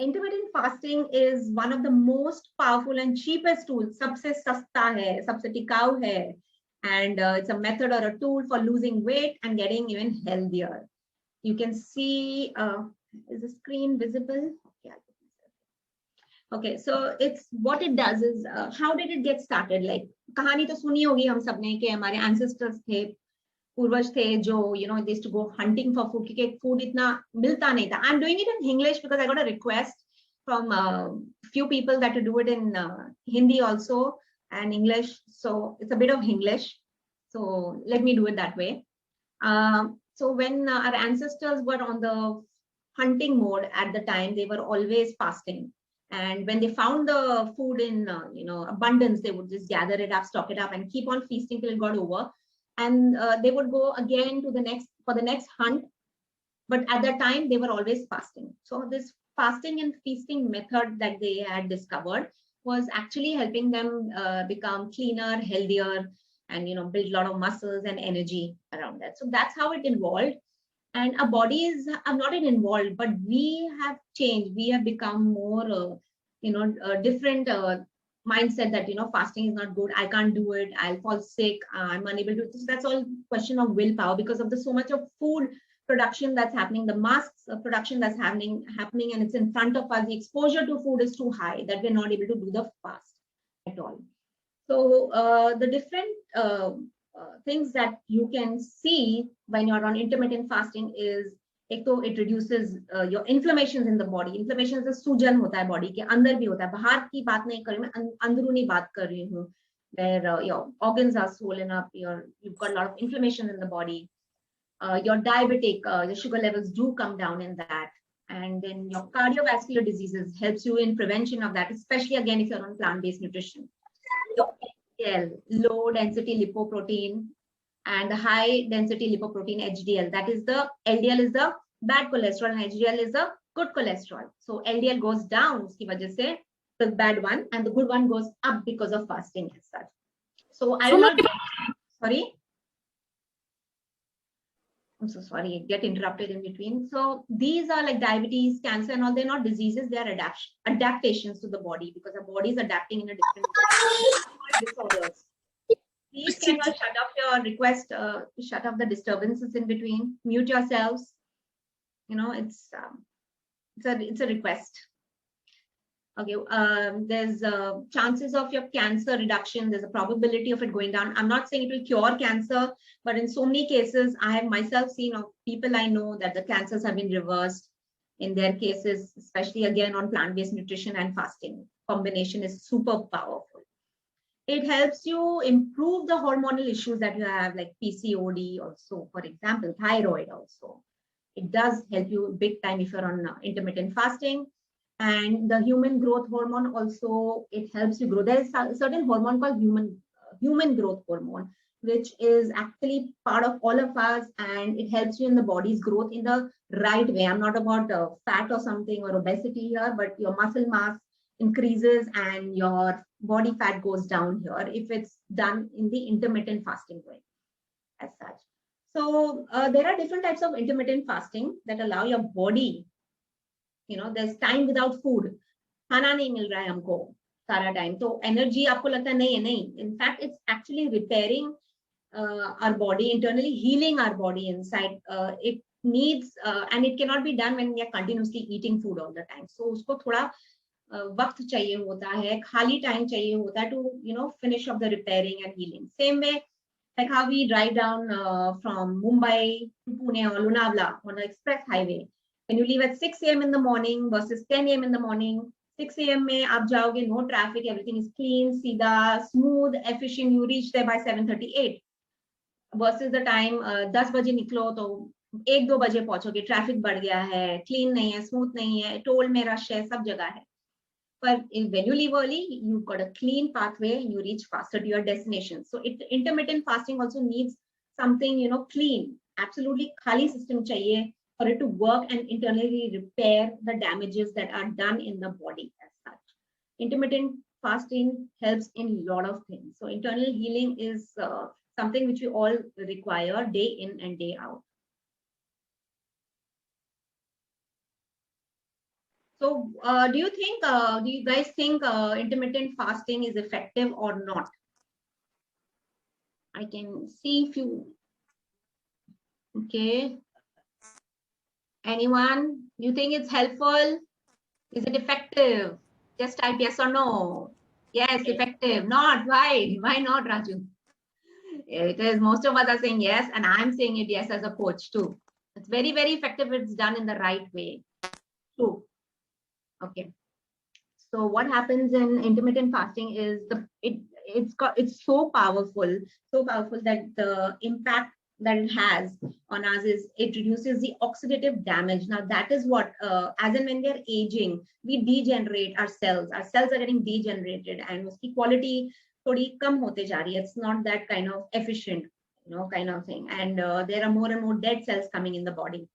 Intermittent fasting is one of the most powerful and cheapest tools. सबसे सस्ता है, सबसे टिकाऊ है, and it's a method or a tool for losing weight and getting even healthier. You can see, is the screen visible? Yeah. Okay, so it's what it does is, how did it get started? Like कहानी तो सुनी होगी हम सबने कि हमारे ancestors थे, पूर्वज थे जो they used to go hunting for food क्योंकि food इतना मिलता नहीं था. I'm doing it in English because I got a request from few people that to do it in Hindi also and English, so it's a bit of English, so let me do it that way. So when our ancestors were on the hunting mode at the time, they were always fasting, and when they found the food in abundance, they would just gather it up, stock it up, and keep on feasting till it got over. And they would go again to the next hunt, but at that time they were always fasting. So this fasting and feasting method that they had discovered was actually helping them become cleaner, healthier, and build a lot of muscles and energy around that. So that's how it evolved. And our bodies are not involved, but we have changed. We have become more different mindset that fasting is not good, I can't do it, I'll fall sick, I'm unable to. So that's all question of willpower because of the so much of food production that's happening, the mass production that's happening, and it's in front of us. The exposure to food is too high that we're not able to do the fast at all. So the different things that you can see when you're on intermittent fasting is, एक तो it reduces your inflammations in the body. Inflammation से सूजन होता है body के अंदर भी होता है, बाहर की बात नहीं कर रही मैं, अंदरूनी बात कर रही हूँ, where your organs are swollen up, you've got a lot of inflammation in the body. Your diabetic, your sugar levels do come down in that, and then your cardiovascular diseases helps you in prevention of that, especially again if you're on plant-based nutrition. Your LDL, low density lipoprotein, and the high density lipoprotein HDL. That is the LDL is the bad cholesterol and HDL is the good cholesterol. So LDL goes down uski wajah se, the bad one, and the good one goes up because of fasting as such. So I will not. Sorry. I'm so sorry, get interrupted in between. So these are like diabetes, cancer, and all. They're not diseases; they are adaptations to the body because the body is adapting in a different disorders. Please can you shut off your request? Shut off the disturbances in between. Mute yourselves. It's a request. Okay, there's chances of your cancer reduction. There's a probability of it going down. I'm not saying it will cure cancer, but in so many cases, I have myself seen of people I know that the cancers have been reversed in their cases, especially again on plant-based nutrition and fasting. Combination is super powerful. It helps you improve the hormonal issues that you have, like PCOD also, for example, thyroid also. It does help you big time if you're on intermittent fasting. And the human growth hormone also, it helps you grow. There is a certain hormone called human growth hormone, which is actually part of all of us, and it helps you in the body's growth in the right way. I'm not about fat or something or obesity here, but your muscle mass increases and your body fat goes down here if it's done in the intermittent fasting way as such. So there are different types of intermittent fasting that allow your body, there's time without food, खाना नहीं मिल रहा है हमको सारा time, तो energy आपको लगता है नहीं है, नहीं. In fact, it's actually repairing our body internally, healing our body inside. It needs and it cannot be done when we are continuously eating food all the time. So उसको थोड़ा वक्त चाहिए होता है, खाली time चाहिए होता है to finish off the repairing and healing. Same way like how we drive down from Mumbai to Pune or Lonavala on an express highway. When you leave at 6 a.m. in the morning versus 10 a.m. in the morning, 6 a.m. में आप जाओगे, no traffic, everything is clean, सीधा, smooth, efficient, you reach there by 7:38. Versus the time 10 बजे निकलो तो 1-2 बजे पहुंचोगे, traffic बढ़ गया है, क्लीन नहीं है, स्मूथ नहीं है, टोल में रश है, सब जगह है. But when you leave early, you've got a clean pathway and you reach faster to your destination. So intermittent fasting also needs something, clean, absolutely khali system chahiye for it to work and internally repair the damages that are done in the body as such. Intermittent fasting helps in a lot of things. So internal healing is something which we all require day in and day out. So do you guys think intermittent fasting is effective or not? I can see if you, okay. Anyone? You think it's helpful? Is it effective? Just type yes or no. Yes, effective. Not. Why? Why not, Raju? It is. Most of us are saying yes, and I'm saying it yes as a coach too. It's very, very effective if it's done in the right way. True. Okay. So what happens in intermittent fasting is it's so powerful that the impact that it has on us is it reduces the oxidative damage. Now that is what as and when we are aging, we degenerate our cells. Our cells are getting degenerated, and uski quality थोड़ी कम होते जा रही है. It's not that kind of efficient, kind of thing. And there are more and more dead cells coming in the body.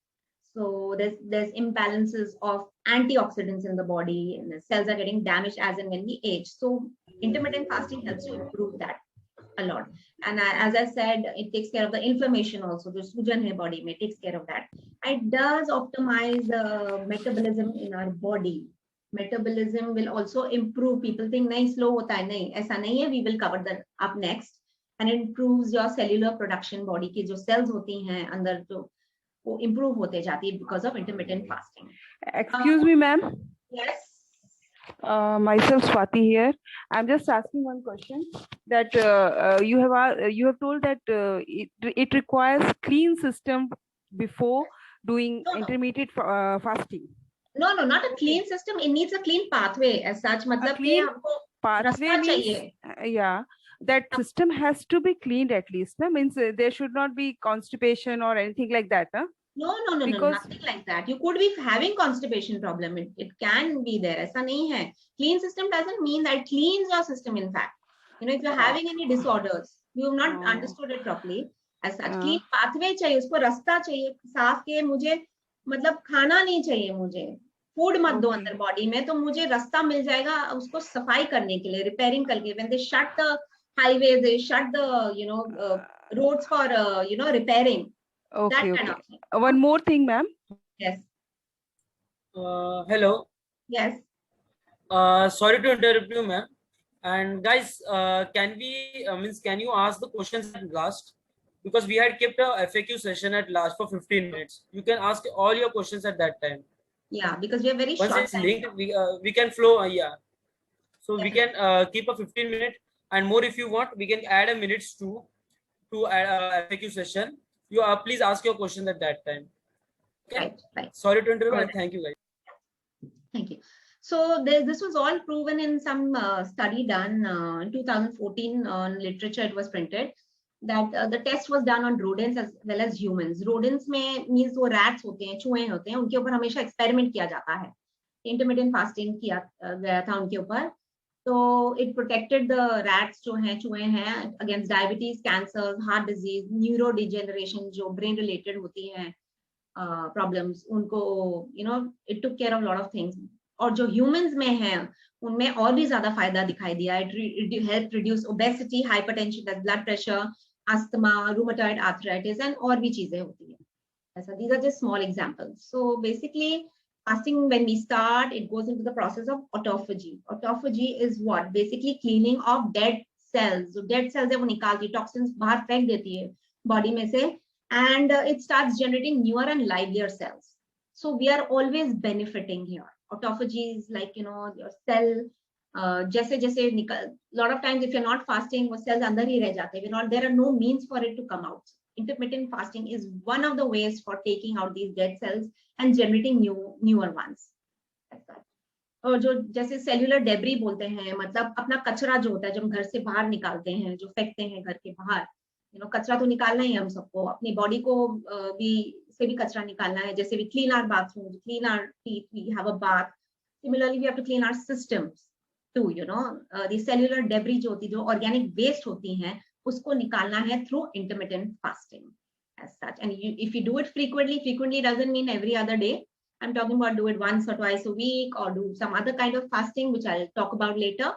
So there's imbalances of antioxidants in the body, and the cells are getting damaged as and when we age. So intermittent fasting helps to improve that a lot. And as I said, it takes care of the inflammation also. The sujan hai body mein takes care of that. It does optimize metabolism in our body. Metabolism will also improve. People think nahi slow hota hai, nahi aisa nahi hai. We will cover that up next. And it improves your cellular production. Body की जो cells होती हैं अंदर जो वो improve होते जाती है because of intermittent fasting. Excuse me, ma'am. Yes. Myself Swati here. I'm just asking one question. That you have told that it requires clean system before doing intermittent fasting. No, not a clean system. It needs a clean pathway as such. मतलब कि हमको pathway means, yeah, that system has to be cleaned at least. Means there should not be constipation or anything like that. No, nothing like that. You could be having constipation problem. It can be there. ऐसा नहीं है. Clean system doesn't mean that it cleans your system. In fact, if you're having any disorders, you have not understood it properly. As such, clean pathway चाहिए. उसको रास्ता चाहिए साफ के. मुझे मतलब खाना नहीं चाहिए मुझे. फूड मत दो अंदर बॉडी में, तो मुझे रास्ता मिल जाएगा उसको सफाई करने के लिए, रिपेयरिंग करके. When they shut the highways, they shut the roads for repairing. Okay, okay. One more thing, ma'am. Yes. Hello. Yes. Sorry to interrupt you, ma'am. And guys, can you ask the questions at last? Because we had kept a FAQ session at last for 15 minutes. You can ask all your questions at that time. Yeah, because we are very short. Once it's linked, we can flow. Yeah. So we can keep a 15-minute and more if you want. We can add a minutes to add FAQ session. You please ask your question at that time. Okay? Right. Sorry to interrupt, and thank you, guys. Thank you. So this was all proven in some study done in 2014 on literature. It was printed that the test was done on rodents as well as humans. Rodents में means वो rats होते हैं, चूहे होते हैं, उनके ऊपर हमेशा experiment किया जाता है. Intermittent fasting किया गया था उनके ऊपर. So it protected the rats जो हैं चूहे हैं against diabetes, cancer, heart disease, neurodegeneration जो brain related होती हैं problems. उनको it took care of a lot of things. और जो humans में हैं उनमें और भी ज्यादा फायदा दिखाई दिया. It helped reduce obesity, hypertension, blood pressure, asthma, rheumatoid arthritis, and और भी चीजें होती हैं. ऐसा, these are just small examples. So basically, fasting, when we start, it goes into the process of autophagy. Autophagy is what? Basically cleaning of dead cells. So dead cells है वो निकालती, toxins बाहर फेंक देती है body में से, and it starts generating newer and livelier cells. So we are always benefiting here. Autophagy is like your cell. जैसे जैसे निकल, lot of times if you're not fasting, वो cells अंदर ही रह जाते हैं. There are no means for it to come out. Intermittent fasting is one of the ways for taking out these dead cells and generating newer ones. और जो जैसे cellular debris बोलते हैं, मतलब अपना कचरा जो होता है, जो हम घर से बाहर निकालते हैं, जो फेंकते हैं घर के बाहर, कचरा तो निकालना ही हम सबको, अपनी बॉडी को भी कचरा निकालना है. जैसे we clean our bathrooms, clean our teeth, we have a bath. Similarly, we have to clean our systems too. The cellular debris जो होती, जो organic waste होती हैं, उसको निकालना है through intermittent fasting as such. And if you do it frequently doesn't mean every other day. I'm talking about do it once or twice a week, or do some other kind of fasting, which I'll talk about later,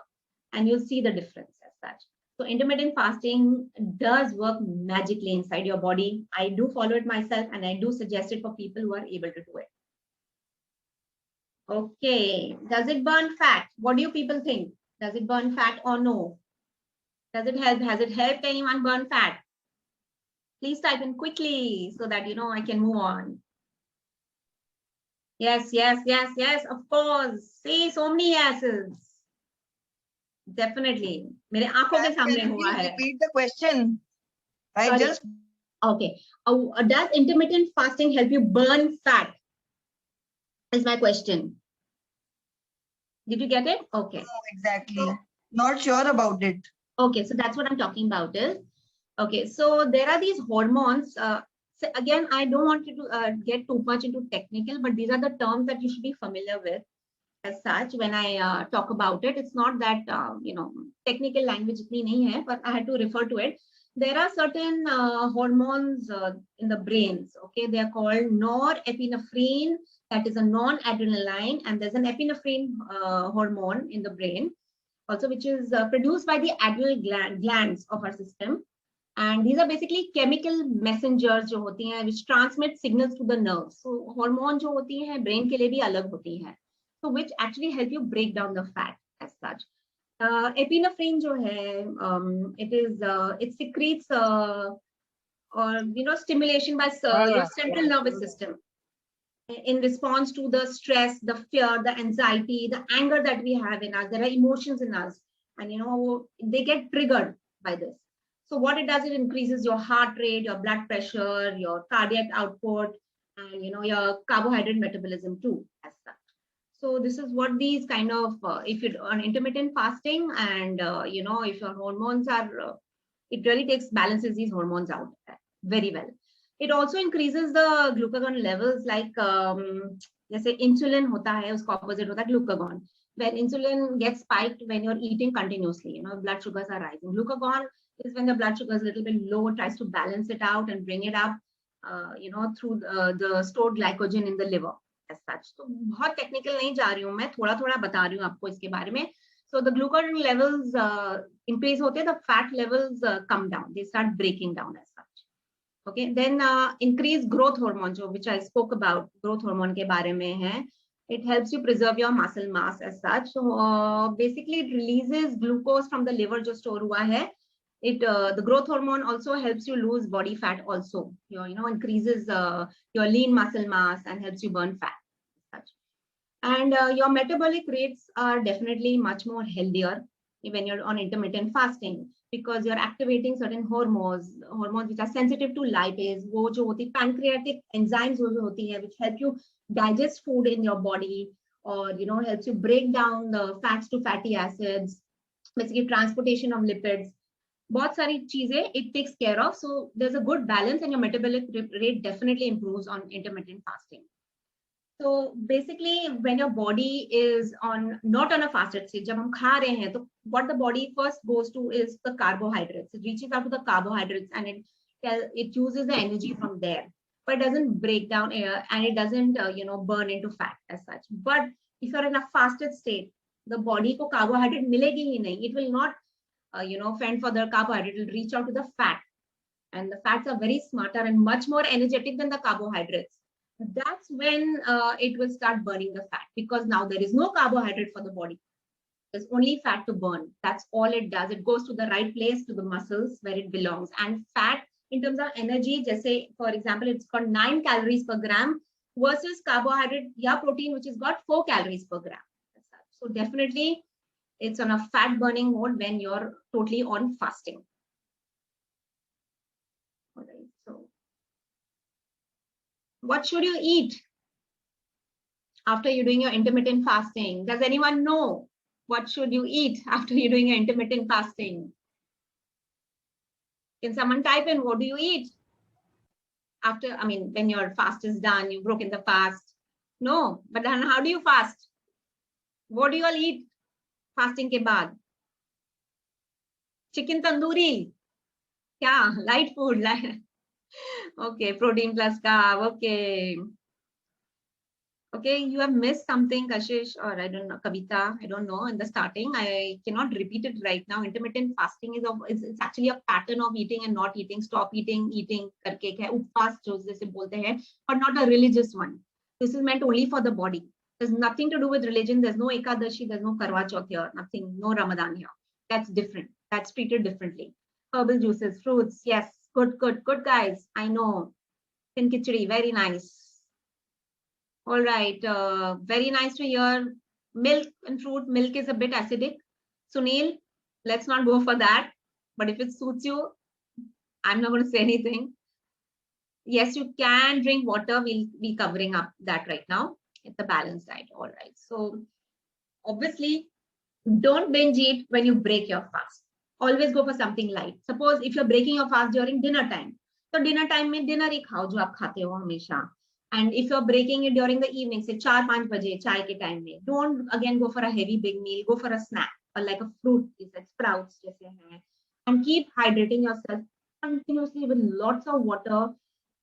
and you'll see the difference as such. So intermittent fasting does work magically inside your body. I do follow it myself, and I do suggest it for people who are able to do it. Okay. Does it burn fat? What do you people think? Does it burn fat or no? Does it help? Has it helped anyone burn fat? Please type in quickly so that I can move on. Yes, yes, yes, yes, of course. See, so many yeses. Definitely. मेरे आंखों के सामने Can हुआ you है. repeat the question? I Sorry? just Okay. Does intermittent fasting help you burn fat? Is my question. Did you get it? Okay. know exactly. Not sure about it. Okay, so that's what I'm talking about is, okay, so there are these hormones. So again, I don't want you to get too much into technical, but these are the terms that you should be familiar with as such when I talk about it. It's not that, technical language itni nahi hai, but I had to refer to it. There are certain hormones in the brains, okay? They are called norepinephrine, that is a non-adrenaline, and there's an epinephrine hormone in the brain also, which is produced by the adrenal glands of our system. And these are basically chemical messengers जो होती हैं, which transmit signals to the nerves. So hormone जो होती हैं brain के लिए भी अलग होती हैं. So which actually help you break down the fat as such. Epinephrine जो है, it secretes or stimulation by your central nervous system in response to the stress, the fear, the anxiety, the anger that we have in us. There are emotions in us, and they get triggered by this. So what it does, it increases your heart rate, your blood pressure, your cardiac output, and your carbohydrate metabolism too, as such. So this is what these kind of, if you're on intermittent fasting, and if your hormones are, it really balances these hormones out very well. It also increases the glucagon levels, like जैसे insulin होता है, उसका opposite होता है glucagon. When insulin gets spiked when you're eating continuously, blood sugars are rising. Glucagon is when the blood sugar is a little bit low, tries to balance it out and bring it up, through the stored glycogen in the liver as such. So बहुत technical नहीं जा रही हूँ मैं, थोड़ा बता रही हूँ आपको इसके बारे में. So the glucagon levels increase होते हैं, the fat levels come down, they start breaking down as such. Okay, then increased growth hormone, which I spoke about, growth hormone के बारे में है. It helps you preserve your muscle mass as such. So basically it releases glucose from the liver जो store हुआ है. The growth hormone also helps you lose body fat also. Increases your lean muscle mass and helps you burn fat as such. And your metabolic rates are definitely much more healthier when you're on intermittent fasting, because you're activating certain hormones which are sensitive to lipase, वो जो होती pancreatic enzymes जो होती है, which help you digest food in your body, or helps you break down the fats to fatty acids, basically transportation of lipids. बहुत सारी चीजें it takes care of. So there's a good balance, and your metabolic rate definitely improves on intermittent fasting. So basically, when your body is not on a fasted state, जब हम खा रहे हैं, तो what the body first goes to is the carbohydrates. It reaches out to the carbohydrates, and it uses the energy from there, but it doesn't break down and it doesn't burn into fat as such. But if you're in a fasted state, the body को carbohydrate मिलेगी ही नहीं. It will not fend for the carbohydrate. It will reach out to the fat, and the fats are very smarter and much more energetic than the carbohydrates. That's when it will start burning the fat, because now there is no carbohydrate for the body. There's only fat to burn. That's all it does. It goes to the right place, to the muscles where it belongs. And fat, in terms of energy, just say, for example, it's got 9 calories per gram versus carbohydrate or protein, which has got 4 calories per gram. So definitely it's on a fat burning mode when you're totally on fasting. All right, so what should you eat after you're doing your intermittent fasting? Does anyone know what should you eat after you're doing your intermittent fasting? Can someone type in, what do you eat after, when your fast is done, you've broken the fast? No, but then how do you fast? What do you all eat fasting ke baad? Chicken tandoori? Yeah, light food. Okay, protein plus carb. Okay, you have missed something, Kashish, or I don't know, Kavita, I don't know, in the starting. I cannot repeat it right now. Intermittent fasting is it's actually a pattern of eating and not eating, stop eating karke, upfast, jo jise bolte hain, but not a religious one. This is meant only for the body. There's nothing to do with religion. There's no Ekadashi, there's no Karwa Chauth here, nothing, no Ramadan here. That's different. That's treated differently. Herbal juices, fruits, yes, good guys. I know. Thin khichdi, very nice. All right, very nice to hear. Milk and fruit, milk is a bit acidic. Sunil, let's not go for that. But if it suits you, I'm not going to say anything. Yes, you can drink water. We'll be covering up that right now. It's a balanced diet. All right. So obviously, don't binge eat when you break your fast. Always go for something light. Suppose if you're breaking your fast during dinner time, so dinner time mein dinner hi khao jo aap khate ho hamesha. And if you're breaking it during the evening, say 4-5 baje chai ke time mein, don't again go for a heavy big meal. Go for a snack or like a fruit, like sprouts, jaise hai. And keep hydrating yourself continuously with lots of water.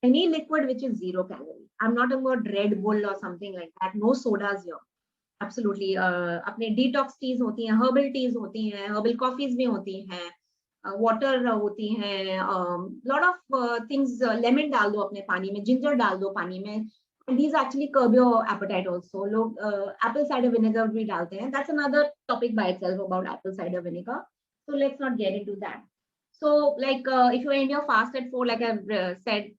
Any liquid which is 0 calorie. I'm not about Red Bull or something like that. No sodas here. Absolutely. अपने detox teas होती हैं, herbal teas होती हैं, herbal coffees भी होती हैं, water होती हैं, lot of things. Lemon डाल दो अपने पानी में, ginger डाल दो पानी में. And these actually curb your appetite also. लोग apple cider vinegar भी डालते हैं. That's another topic by itself about apple cider vinegar. So let's not get into that. So like if you end your fast at 4, like I've said,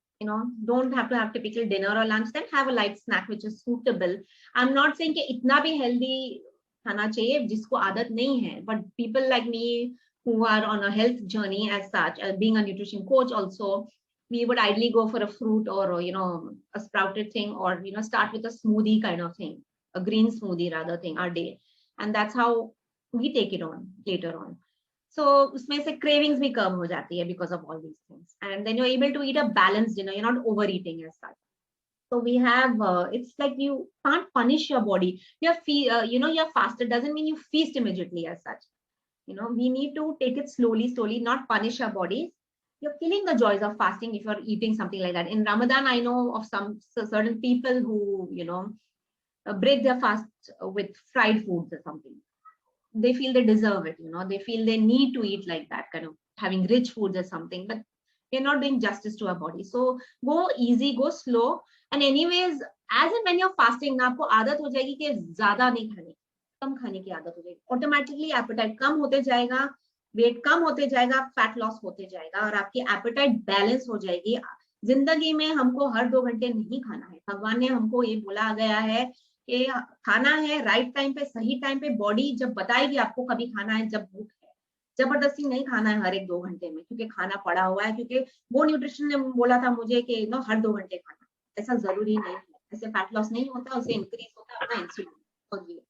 don't have to have typical dinner or lunch, then have a light snack which is suitable. I'm not saying कि इतना भी healthy खाना चाहिए जिसको आदत नहीं है, but people like me who are on a health journey as such, being a nutrition coach also, we would ideally go for a fruit or a sprouted thing, or start with a smoothie kind of thing, a green smoothie rather thing our day, and that's how we take it on later on. So उसमें से cravings भी कम हो जाती है because of all these things, and then you're able to eat a balanced dinner. You're not overeating as such. So we have it's like you can't punish your body. You're fasted doesn't mean you feast immediately as such. We need to take it slowly, not punish our bodies. You're killing the joys of fasting if you're eating something like that. In Ramadan, I know of some certain people who break their fast with fried foods or something. They feel they deserve it, they feel they need to eat like that, kind of having rich foods or something, but they're not doing justice to our body. So go easy, go slow. And anyways, as and when you're fasting, ना आपको आदत हो जाएगी कि ज्यादा नहीं खाने, कम खाने की आदत हो जाएगी. Automatically appetite कम होते जाएगा, weight कम होते जाएगा, fat loss होते जाएगा, और आपकी appetite balance हो जाएगी. जिंदगी में हमको हर 2 घंटे नहीं खाना है. भगवान ने हमको ये बोला गया है कि खाना है राइट टाइम पे, सही टाइम पे. बॉडी जब बताएगी आपको कभी खाना है जब भूख है. जबरदस्ती नहीं खाना है हर 1-2 घंटे में क्योंकि खाना पड़ा हुआ है, क्योंकि वो न्यूट्रिशन ने बोला था मुझे कि हर 2 घंटे खाना. ऐसा जरूरी नहीं है. ऐसे फैट लॉस नहीं होता, उसे इंक्रीज होता है अपना इंसुलिन और वेट.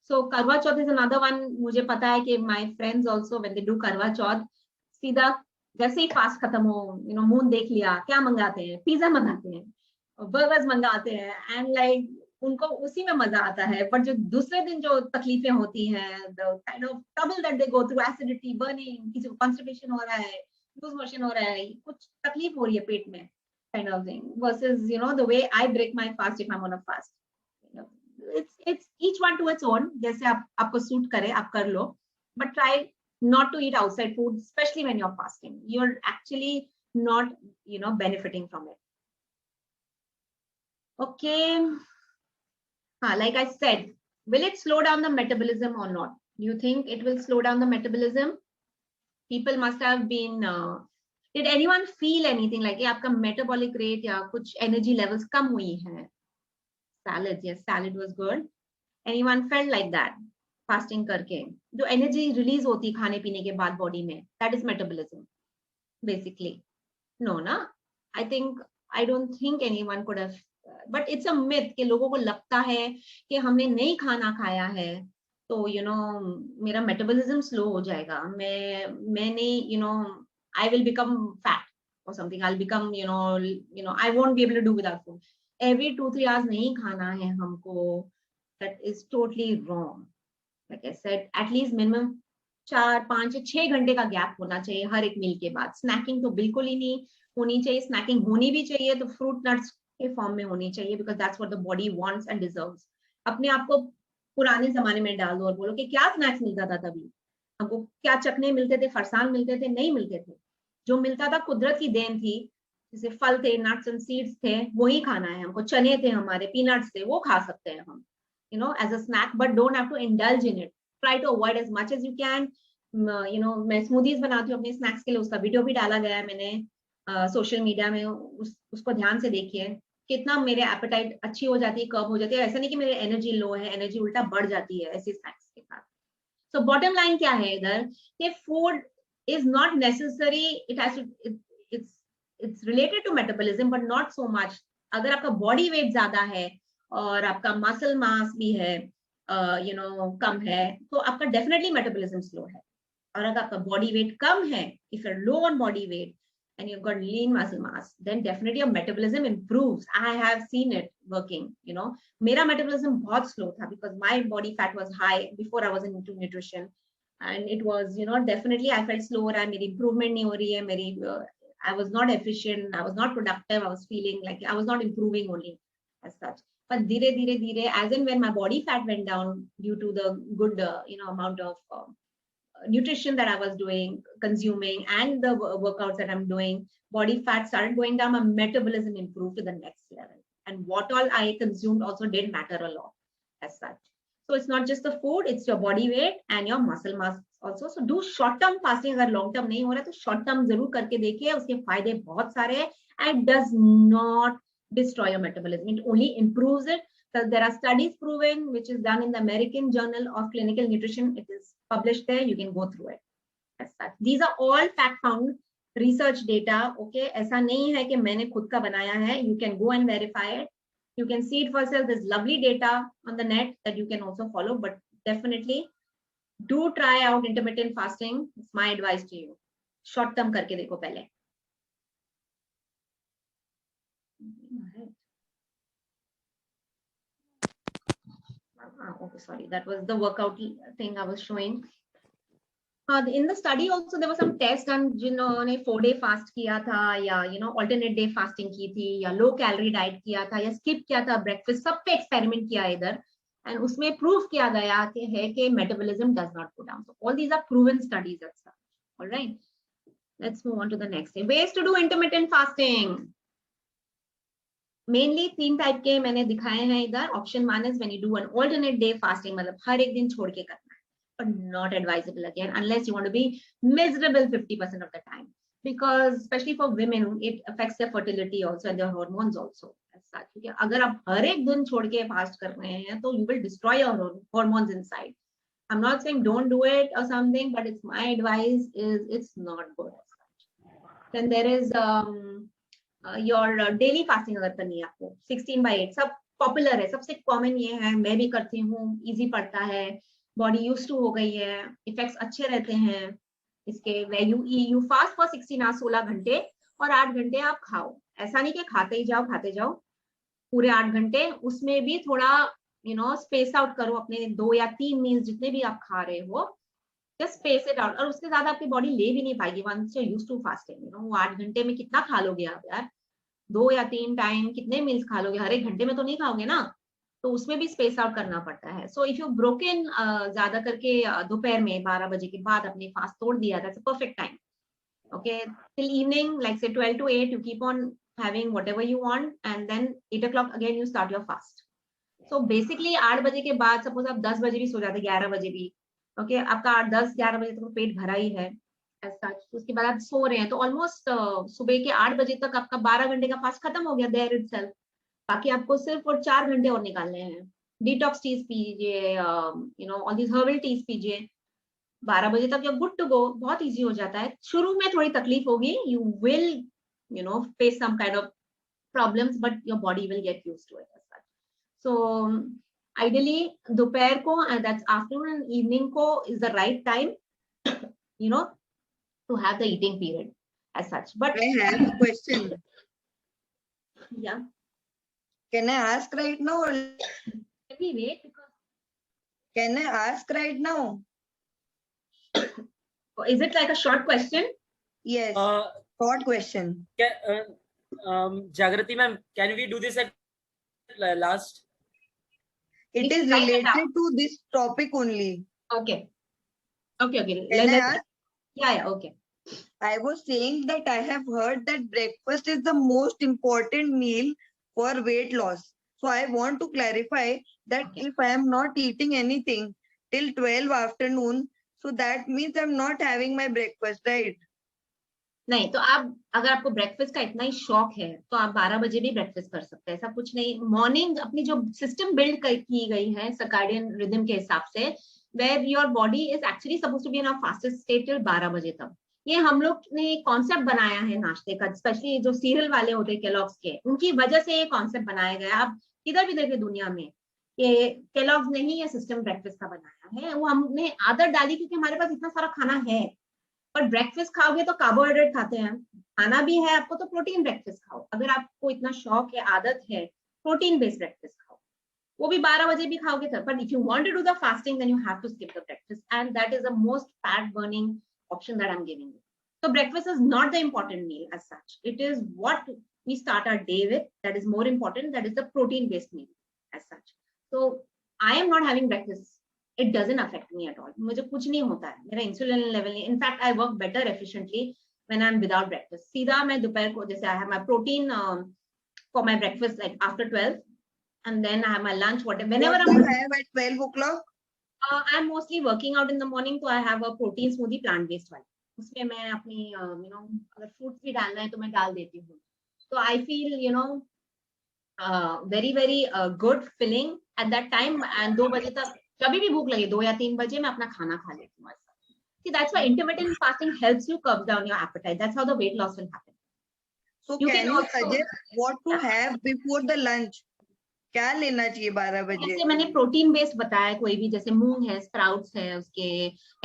सो करवा चौथ इज अनदर वन. मुझे पता है कि my friends also when they do करवा चौथ, सीधा जैसे ही फास्ट खत्म हो, मून देख लिया, क्या मंगाते हैं? पिज्जा मंगाते हैं, बर्गर्स मंगाते हैं, एंड लाइक उनको उसी में मजा आता है. बट जो दूसरे दिन जो तकलीफें होती हैं, the kind of trouble that they go through, acidity, burning, किसी को कॉन्स्टिपेशन हो रहा है, लूज मोशन हो रहा है, कुछ तकलीफ हो रही है पेट में, kind of thing, versus the way I break my fast if I'm on a fast. It's each one to its own. जैसे आपको सूट करे आप कर लो, but try not to eat outside food, especially when you're fasting. You're actually not benefiting from it. Okay. Like I said, will it slow down the metabolism or not? Do you think it will slow down the metabolism? People must have been did anyone feel anything like आपका metabolic rate या कुछ energy levels कम हुई हैं? Salad, yes, salad was good. Anyone felt like that fasting करके? जो energy release होती खाने पीने के बाद body में, that is metabolism basically. No, ना? I don't think anyone could have, but it's a myth कि लोगों को लगता है कि हमने नहीं खाना खाया है तो मेरा metabolism slow हो जाएगा, मैंने I will become fat or something. I'll become, I won't be able to do without food. Every 2-3 hours नहीं खाना है हमको. That is totally wrong. Like I said, at least minimum 4, 5 या 6 घंटे का गैप होना चाहिए हर एक मील के बाद. स्नैकिंग तो बिल्कुल ही नहीं होनी चाहिए. स्नैकिंग होनी भी चाहिए तो फ्रूट नट्स के फॉर्म में होनी चाहिए, because that's what the body wants and deserves. अपने आप को पुराने जमाने में डाल दो और बोलो कि क्या स्नैक्स मिलता था तभी, हमको क्या चखने मिलते थे, फरसान मिलते थे? नहीं मिलते थे. जो मिलता था कुदरत की देन थी, जैसे फल थे, नट्स एंड सीड्स थे, वही खाना है हमको. चने थे हमारे, पीनट्स थे, वो खा सकते हैं हम. as a snack, but don't have to indulge in it. Try to avoid as much as you can. मैं smoothies बनाती हूँ अपने snacks के लिए, उसका वीडियो भी डाला गया है मैंने सोशल मीडिया में, उसको ध्यान से देखिए कितना मेरे एपेटाइट अच्छी हो जाती है, कब हो जाती है। ऐसा नहीं कि मेरे एनर्जी लो है, एनर्जी उल्टा बढ़ जाती है ऐसे स्नैक्स के साथ। सो बॉटम लाइन क्या है इधर कि food is not necessary, it's related to metabolism but not so much. अगर आपका बॉडी वेट ज्यादा है और आपका मसल मास भी है कम है, तो आपका डेफिनेटली मेटाबॉलिज्म स्लो है। और अगर आपका बॉडी वेट कम है, if you are low on body weight and you've got lean muscle mass, then definitely your metabolism improves. I have seen it working. मेरा metabolism बहुत slow था because my body fat was high before I was into nutrition, and it was definitely I felt slower and मेरी improvement नहीं हो रही है, मेरी I was not efficient, I was not productive, I was feeling like I was not improving only as such. But धीरे धीरे as in when my body fat went down due to the good amount of nutrition that I was doing, consuming, and the workouts that I'm doing, body fat started going down, my metabolism improved to the next level. And what all I consumed also did matter a lot as such. So it's not just the food, it's your body weight and your muscle mass also. So do short term fasting. अगर long term नहीं हो रहा तो short term जरूर करके देखिए, उसके फायदे बहुत सारे हैं, and does not destroy your metabolism. It only improves it. So there are studies proven, which is done in the American Journal of Clinical Nutrition. It is published there. You can go through it. As such. These are all fact found research data. Okay, ऐसा नहीं है कि मैंने खुद का बनाया है. You can go and verify it. You can see it for yourself. There's lovely data on the net that you can also follow. But definitely do try out intermittent fasting. It's my advice to you. Short term करके देखो पहले. Okay, sorry, that was the workout thing I was showing. In the study also there was some test done, जिन्होंने 4-day fast किया था या alternate day fasting की थी या low calorie diet किया था या skip किया था breakfast, सब पे experiment किया इधर, and उसमें prove किया गया कि metabolism does not go down. So all these are proven studies as such. All right, let's move on to the next thing. Ways to do intermittent fasting. Mainly 3 type के मैंने दिखाए हैं इधर. Option 1 is when you do an alternate day fasting, मतलब हर एक दिन छोड़ के करना है, but not advisable again unless you want to be miserable 50% of the time, because especially for women it affects their fertility also and their hormones also as such. क्योंकि अगर आप हर एक दिन छोड़ के फास्ट कर रहे हैं तो you will destroy your hormones inside. I'm not saying don't do it or something, but it's my advice is it's not good as such. Then there is your daily fasting अगर करनी है आपको 16/8 सब popular है, सबसे common ये है, मैं भी करती हूँ, इजी पड़ता है, बॉडी यूज्ड टू हो गई है, इफेक्ट्स अच्छे रहते हैं इसके. यू फास्ट फॉर 16 आवर्स 16 घंटे और 8 घंटे आप खाओ. ऐसा नहीं कि खाते ही जाओ पूरे 8 घंटे, उसमें भी थोड़ा स्पेस आउट करो अपने 2 या 3 मील्स जितने भी आप खा रहे हो, जस्ट स्पेस इट आउट. और उसके ज्यादा आपकी बॉडी ले भी नहीं पाएगी once you used to fasting. वो 8 घंटे में कितना खा लोगे आप यार, 2 या 3 टाइम कितने मील्स खा लोगे, हर एक घंटे में तो नहीं खाओगे ना, तो उसमें भी स्पेस आउट करना पड़ता है. सो इफ यू ब्रोकन ज्यादा करके दोपहर में 12 बजे के बाद अपने फास्ट तोड़ दिया, that's a perfect time. Okay, till evening like से 12 to 8 you keep on having whatever you want and then 8 o'clock again you start your fast. So basically 8 बजे के बाद सपोज आप 10 बजे भी सो जाते, 11 बजे भी, ओके, आपका 10-11 बजे तक पेट भरा ही है as such. उसके बाद आप सो रहे हैं तो ऑलमोस्ट सुबह के 8 बजे तक आपका 12 घंटे का फास्ट खत्म हो गया देयर इटसेल्फ. बाकी आपको सिर्फ और 4 घंटे और निकालने हैं. डिटॉक्स टीज पीजिए, ऑल दीज हर्बल टीज पीजिए, 12 बजे तक you're good to go. बहुत इजी हो जाता है. शुरू में थोड़ी तकलीफ होगी, you will face some kind of problems, but your body will get used to it as such. So ideally दोपहर को, that's afternoon and evening को is the right time to have the eating period as such. But I have a question. Yeah, Can I ask right now? Or can we wait because can I ask right now? is it like a short question? Yes. Short question. Jagrati ma'am, can we do this at last? It We is can write it related to this topic only. Okay. Can I ask? Yeah, okay. I was saying that I have heard that breakfast is the most important meal for weight loss. So I want to clarify that if I am not eating anything till 12 afternoon, so that means I'm not having my breakfast, right? नहीं तो आप अगर आपको breakfast का इतना ही शौक है तो आप 12 बजे भी ब्रेकफास्ट कर सकते हैं, ऐसा कुछ नहीं। मॉर्निंग अपनी जो सिस्टम बिल्ड की गई है सर्काडियन रिदम के हिसाब से, where your body is actually suppose to be in a fastest state till 12 बजे तक। ये हम लोग ने कॉन्सेप्ट बनाया है नाश्ते का, स्पेशली जो सीरियल वाले होते हैं केलॉग्स के, उनकी वजह से ये कॉन्सेप्ट बनाया गया। आप किधर भी देखिए दुनिया में, ये केलॉग्स ने ही ये सिस्टम ब्रेकफास्ट का बनाया है, वो हमने आदत डाली क्योंकि हमारे पास इतना सारा खाना है। पर ब्रेकफास्ट खाओगे तो कार्बोहाइड्रेट खाते हैं, खाना भी है आपको तो प्रोटीन ब्रेकफास्ट खाओ। अगर आपको इतना शौक है, आदत है, प्रोटीन बेस्ड ब्रेकफास्ट खाओ, वो भी 12 बजे भी खाओगे तब। But if you want to do the fasting then you have to skip the breakfast and that is the most fat burning option that I am giving you. So breakfast is not the important meal as such. It is what we start our day with that is more important. That is the protein based meal as such. So I am not having breakfast. It doesn't affect me at all. मुझे कुछ नहीं होता है, मेरा insulin level नहीं। In fact, I work better efficiently when I'm without breakfast. सीधा मैं दोपहर को जैसे I have my protein for my breakfast like after 12, and then I have my lunch whatever. Whenever What do you have at 12 o'clock? I'm mostly working out in the morning, so I have a protein smoothie plant based वाली। उसमें मैं अपनी अगर fruits भी डालना है तो मैं डाल देती हूँ। तो I feel very very good feeling at that time. And 2 बजे तक कभी भी भूख लगे 2 या 3 बजे मैं अपना खाना खा लेती हूँ। See, that's why intermittent fasting helps you curb down your appetite. That's how the weight loss will happen. So You can can you also- suggest what to have before the lunch? क्या लेना चाहिए 12 बजे? जैसे मैंने protein based बताया, कोई भी जैसे मूंग है, स्प्राउट्स है उसके,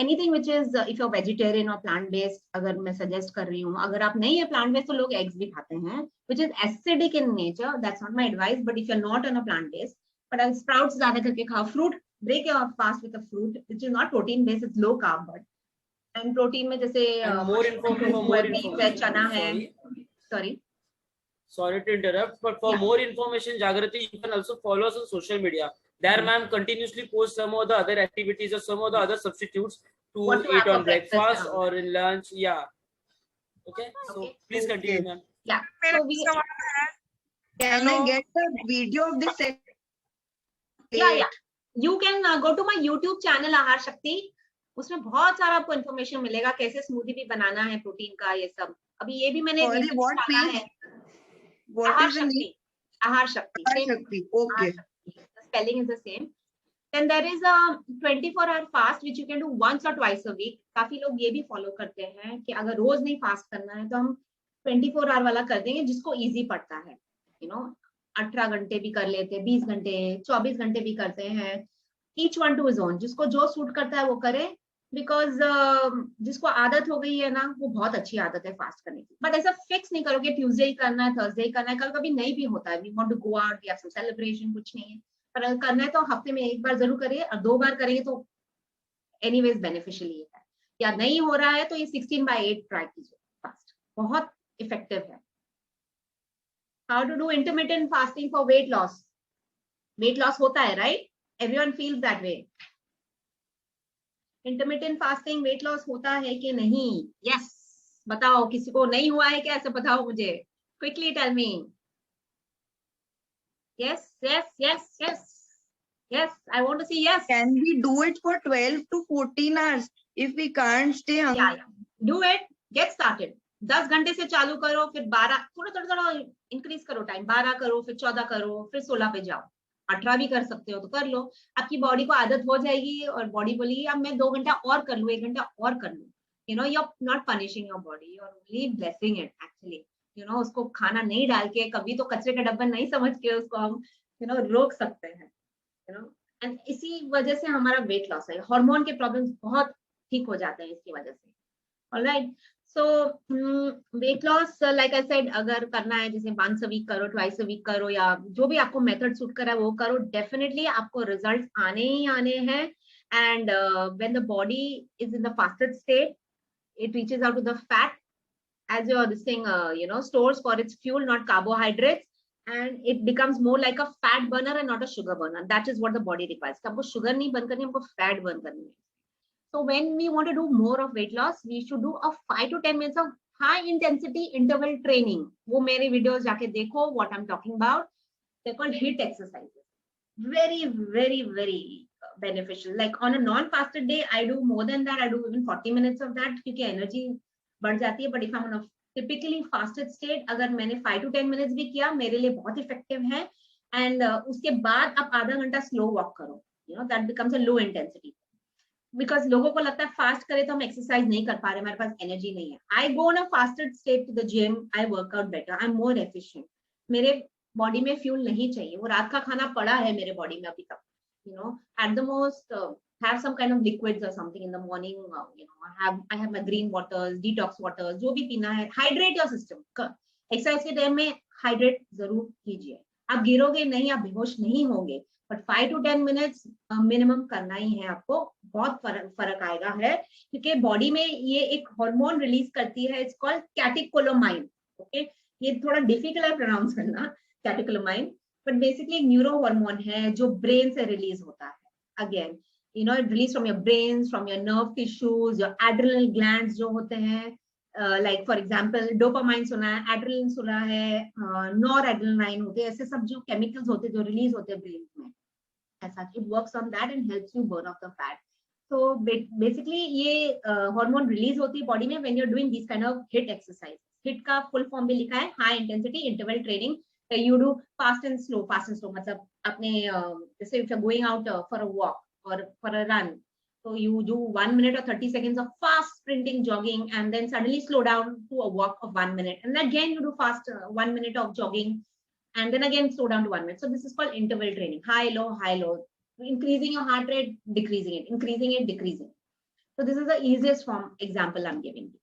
anything which is if you are vegetarian और प्लांट बेस्ड अगर मैं सजेस्ट कर रही हूँ। अगर आप नहीं है प्लांट बेस्ड तो लोग एग्स भी खाते हैं which is acidic in nature, that's not my advice. But if you are not on a plant based, but sprouts ज्यादा करके खाओ। Fruit, break your fast with a fruit which is not protein based, it's low carb but and protein में जैसे And more beef है, चना है। sorry. Sorry Sorry to interrupt, but for Yeah. more information, Jagrati, you can also follow us on social media. There, ma'am, continuously post some of the other activities or some of the other substitutes to What to eat have for on breakfast breakfast, or in lunch. Yeah. Okay. So Okay. please continue, Okay. ma'am. yeah, so we Can I Hello. get the video of this set? yeah, you can go to my YouTube channel आहार शक्ति। उसमें बहुत सारा आपको information मिलेगा कैसे smoothie भी बनाना है प्रोटीन का, ये सब। अभी ये भी मैंने Sorry, recently what डाला page? है। What आहार is the name? शक्ति, आहार शक्ति, Ahar same Shakti. Okay. आहार शक्ति। The spelling is the same. Then there is a 24-hour fast which you can do once or twice a week. काफी लोग ये भी फॉलो करते हैं कि अगर रोज नहीं फास्ट करना है तो हम 24 आवर वाला कर देंगे, जिसको इजी पड़ता है। 18 घंटे भी कर लेते हैं, 20 घंटे, 24 घंटे भी करते हैं। Each one two is own, जिसको जो सूट करता है वो करे। बिकॉज जिसको आदत हो गई है ना, वो बहुत अच्छी आदत है फास्ट करने की। बट ऐसा फिक्स नहीं करो कि ट्यूसडे ही करना है, थर्सडे ही करना है। कभी कभी नहीं भी होता है, we want to go out, we have some celebration, कुछ नहीं है। पर अगर करना है तो हफ्ते में 1 बार जरूर करिए, और 2 बार करेंगे तो एनीवेज बेनिफिशियल ही है। या नहीं हो रहा है तो ये 16/8 ट्राई कीजिए फास्ट, बहुत इफेक्टिव है। How to do intermittent fasting for weight loss? Weight loss होता है, right? Everyone feels that way. Intermittent fasting weight loss होता है कि नहीं? यस, बताओ, किसी को नहीं हुआ है क्या? ऐसे बताओ मुझे, quickly tell me. Yes, yes, yes, yes, yes. I want to see yes. Can we do it for 12 to 14 hours if we can't stay hungry? Yeah. Do it. Get started. 10 घंटे से चालू करो, फिर 12, थोड़ा इंक्रीज करो time, 12 करो, फिर 14 करो, फिर 16 पे जाओ। 18 भी कर सकते हो तो कर लो। आपकी बॉडी को आदत हो जाएगी और बॉडी बोलेगी अब मैं 2 घंटा और कर लूँ, 1 घंटा और कर लूँ। you're not punishing your body, you're only blessing it actually. उसको खाना नहीं डाल के, कभी तो कचरे का डब्बा नहीं समझ के उसको हम रोक सकते हैं। एंड इसी वजह से हमारा वेट लॉस है। हार्मोन के प्रॉब्लम्स बहुत ठीक हो जाते हैं इसकी वजह से। Alright, so weight loss like I said, अगर करना है जैसे once a week करो, twice a week करो, या जो भी आपको मेथड सूट करा है वो करो। डेफिनेटली आपको रिजल्ट आने ही आने हैं। And when the body is in the fasted state, it reaches out to the fat as your this thing stores for its fuel, not carbohydrates, and it becomes more like a fat burner and not a sugar burner. That is what the body requires. हमको sugar नहीं burn करनी, हमको fat burn करनी है। So when we want to do more of weight loss, we should do a 5 to 10 minutes of high intensity interval training. वो मेरे videos जाके देखो what I'm talking about. They're called HIIT exercises. Very, very, very beneficial. Like on a non-fasted day, I do more than that. I do even 40 minutes of that क्योंकि energy बढ़ जाती है. But if I'm on a typically fasted state, अगर मैंने 5 to 10 minutes भी किया, मेरे लिए बहुत effective है. And उसके बाद आप आधा घंटा slow walk करो. You know, that becomes a low intensity. Because लोगों को लगता है फास्ट करे तो हम एक्सरसाइज नहीं कर पा रहे, हमारे पास एनर्जी नहीं है. I go on a fasted state to the gym, I work out better, I am more efficient. मेरे बॉडी में फ्यूल नहीं चाहिए, वो रात का खाना पड़ा है मेरे बॉडी में अभी तक. You know, at the most have some kind of liquids or something in the morning. You know, I have my green waters, detox waters, जो भी पीना है. Hydrate your system. एक्सरसाइज के टाइम में हाइड्रेट जरूर कीजिए. आप गिरोगे नहीं, आप बेहोश नहीं होंगे, बट 5 to 10 मिनट्स मिनिमम करना ही है आपको. बहुत फर्क आएगा है, क्योंकि बॉडी में ये एक हार्मोन रिलीज करती है, इट्स कॉल्ड कैटेकोलामाइन. ओके, ये थोड़ा डिफिकल्ट है प्रोनाउंस करना, कैटेकोलामाइन, बट बेसिकली एक न्यूरो हार्मोन है जो ब्रेन से रिलीज होता है. Again, you know, it released from your brains, from your nerve tissues, your adrenal glands जो होते हैं, like for example dopamine सुना है, adrenaline सुना है, noradrenaline होते हैं, ऐसे सब जो chemicals होते हैं जो release होते हैं brain में, ऐसा it works on that and helps you burn off the fat. So basically ये hormone release होती है body में when you're doing these kind of HIIT exercise. HIIT का full form भी लिखा है, high intensity interval training. You do fast and slow मतलब अपने जैसे if you're going out for a walk or for a run, so you do 1 minute or 30 seconds of fast sprinting, jogging, and then suddenly slow down to a walk of 1 minute, and then again you do fast 1 minute of jogging, and then again slow down to 1 minute. So this is called interval training, high low, increasing your heart rate, decreasing it, increasing it, decreasing. So this is the easiest form example I'm giving you.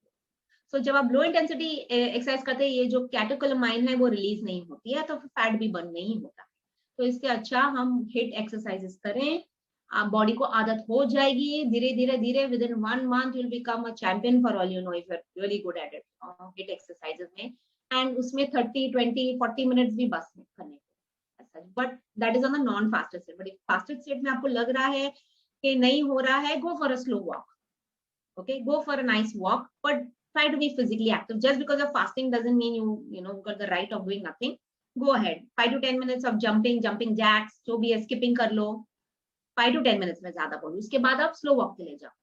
So जब आप low intensity exercise करते हैं, ये जो catecholamine है वो release नहीं होती है, तो फैट भी बर्न नहीं होता. तो इससे अच्छा हम HIIT एक्सरसाइजेस करें, आप बॉडी को आदत हो जाएगी. धीरे धीरे within 1 month you will become a champion for all you know, if you are really good at it. HIIT exercises में, एंड उसमें 30, 20, 40 मिनट्स भी बस में करने को. But that is on the non fasted state. But if fasted state में आपको लग रहा है कि नहीं हो रहा है, go for a slow walk. Okay, go for a nice walk, but try to be physically active. Just because you're fasting doesn't mean you know got the right of doing nothing. Go ahead, 5 to 10 minutes of jumping jacks, जो भी है, skipping कर लो. 5 to 10 minutes में ज्यादा बोलूं. उसके बाद आप slow walk के ले जाओ,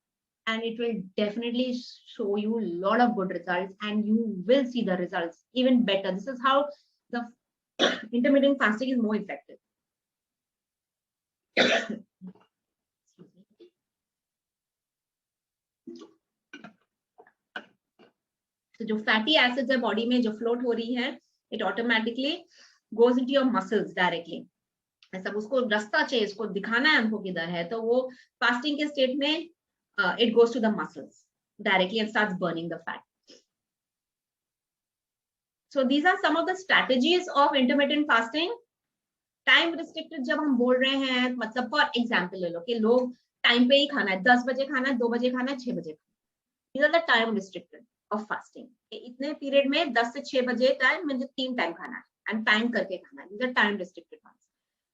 and it will definitely show you a lot of good results, and you will see the results even better. This is how the intermittent fasting is more effective. तो जो फैटी एसिड्स है body में जो float हो रही है, it automatically goes into your muscles directly. ऐसा उसको रास्ता चाहिए, इसको दिखाना है हमको किधर है, तो वो फास्टिंग के स्टेट में it goes to the muscles directly and starts burning the fat. So these are some of the strategies of intermittent fasting. Time restricted जब हम बोल रहे हैं, मतलब फॉर एग्जाम्पल ले लो कि लोग टाइम पे ही खाना है, 10 बजे खाना है, 2 बजे खाना है, 6 बजे खाना है. These are the time restricted of fasting. इतने पीरियड में 10 से 6 बजे टाइम मुझे 3 टाइम खाना है, and टाइम करके खाना है. These are time restricted ones.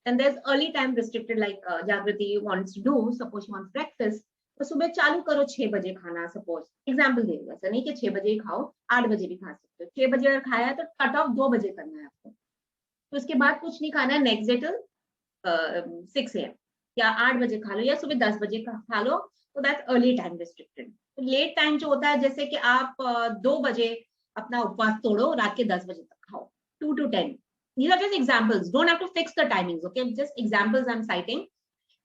And there's early time restricted, like Jagriti wants to do. Suppose you want breakfast, तो सुबह चालू करो 6 बजे खाना. सपोज एग्जाम्पल दे दूंगा, ऐसा नहीं कि 6 बजे ही खाओ, 8 बजे भी खा सकते हो. 6 बजे अगर खाया है तो कट ऑफ 2 बजे करना है आपको. तो उसके बाद कुछ नहीं खाना है नेक्स्ट डे टिल 6 AM, या 8 बजे खा लो, या सुबह 10 बजे खा लो. तो that's early time restricted. Late time जो होता है, जैसे कि आप 2 बजे अपना उपवास तोड़ो, रात के 10 बजे तक खाओ. 2 to 10. These are just examples. Don't have to fix the timings. Okay, just examples I'm citing.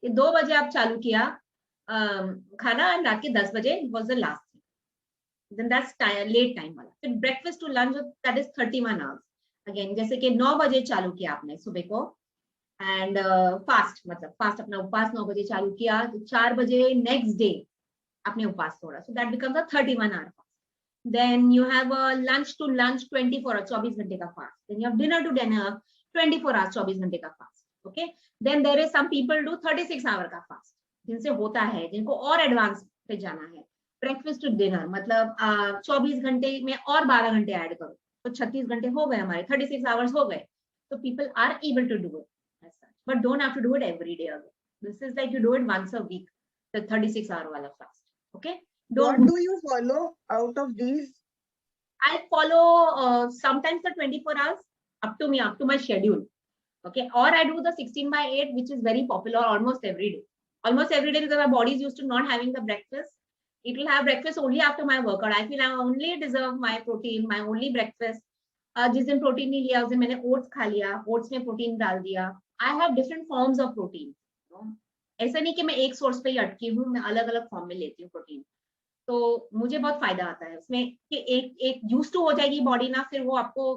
2 बजे आप चालू किया खाना, and रात के 10 बजे was the last thing. Then that's late time वाला. फिर breakfast to lunch, that is 31 hours. Again, जैसे कि 9 बजे चालू किया आपने सुबह को, and fast मतलब fast अपना उपवास 9 बजे चालू किया, तो 4 बजे next day आपने उपवास तोड़ा. So that becomes a 31 hour fast. Then you have a lunch to lunch 24 hours, 24 घंटे का fast. Then you have dinner to dinner 24 hours, 24 घंटे का fast. Okay. Then there is some people do 36 hour का fast, जिनसे होता है, जिनको और एडवांस पे जाना है. ब्रेकफास्ट टू डिनर मतलब 24 घंटे में और 12 घंटे ऐड करो, तो 36 घंटे हो गए हमारे, 36 hours हो गए. So people are able to do it as such, but don't have to do it every day again. This is like you do it once a week, the 36 hour wala fast. Okay. What do you follow out of these? I follow sometimes the 24 hours, up to me, up to my schedule. Okay, or I do the 16/8, which is very popular almost every day. Almost every day, because my body is used to not having the breakfast. It will have breakfast only after my workout. I feel I only deserve my protein, my only breakfast. जिस दिन protein नहीं लिया उस दिन मैंने oats खा लिया, oats में प्रोटीन डाल दिया. I have different forms of protein. ऐसा नहीं कि मैं एक सोर्स पे ही अटकी हूँ, मैं अलग अलग फॉर्म में लेती हूँ प्रोटीन. तो मुझे बहुत फायदा आता है उसमें कि एक यूज टू हो जाएगी बॉडी ना, फिर वो आपको